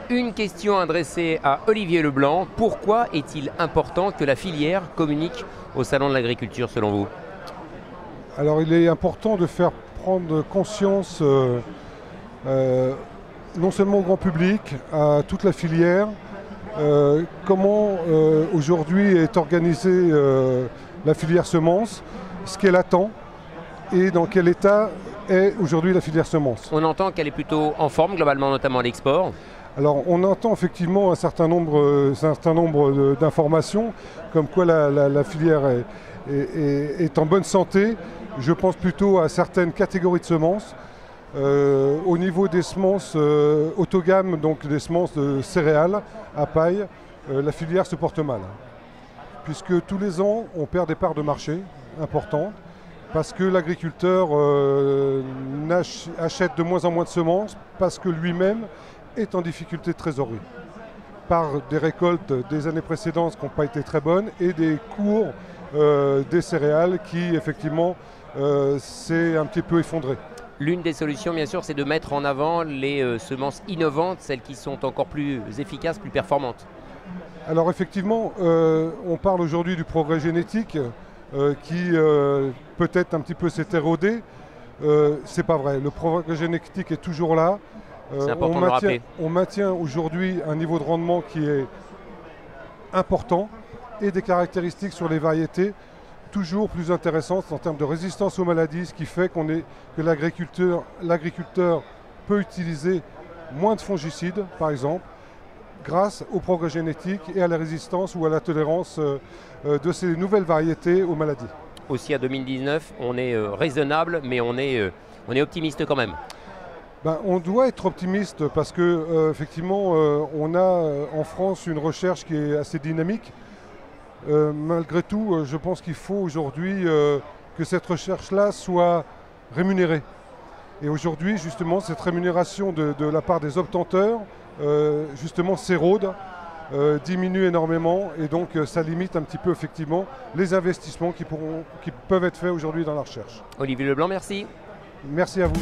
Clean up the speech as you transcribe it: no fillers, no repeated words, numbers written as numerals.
Une question adressée à Olivier Leblanc. Pourquoi est-il important que la filière communique au Salon de l'Agriculture selon vous? Alors il est important de faire prendre conscience non seulement au grand public, à toute la filière, comment aujourd'hui est organisée la filière semences, ce qu'elle attend et dans quel état est aujourd'hui la filière semences. On entend qu'elle est plutôt en forme globalement, notamment à l'export. Alors on entend effectivement un certain nombre d'informations comme quoi la filière est en bonne santé. Je pense plutôt à certaines catégories de semences. Au niveau des semences haut de gamme, donc des semences de céréales à paille, la filière se porte mal. Puisque tous les ans, on perd des parts de marché importantes, parce que l'agriculteur achète de moins en moins de semences, parce que lui-même est en difficulté de trésorerie, par des récoltes des années précédentes qui n'ont pas été très bonnes, et des cours des céréales qui, effectivement, s'est un petit peu effondré. L'une des solutions, bien sûr, c'est de mettre en avant les semences innovantes, celles qui sont encore plus efficaces, plus performantes. Alors effectivement, on parle aujourd'hui du progrès génétique qui peut-être un petit peu s'est érodé. C'est pas vrai, le progrès génétique est toujours là. C'est important de le rappeler. On maintient aujourd'hui un niveau de rendement qui est important et des caractéristiques sur les variétés toujours plus intéressantes en termes de résistance aux maladies, ce qui fait que l'agriculteur peut utiliser moins de fongicides, par exemple, grâce au progrès génétique et à la résistance ou à la tolérance de ces nouvelles variétés aux maladies. Aussi à 2019, on est raisonnable, mais on est optimiste quand même. On doit être optimiste parce que effectivement, on a en France une recherche qui est assez dynamique. Malgré tout, je pense qu'il faut aujourd'hui que cette recherche-là soit rémunérée. Et aujourd'hui, justement, cette rémunération de la part des obtenteurs, justement, s'érode, diminue énormément, et donc ça limite un petit peu, effectivement, les investissements qui peuvent être faits aujourd'hui dans la recherche. Olivier Leblanc, merci. Merci à vous.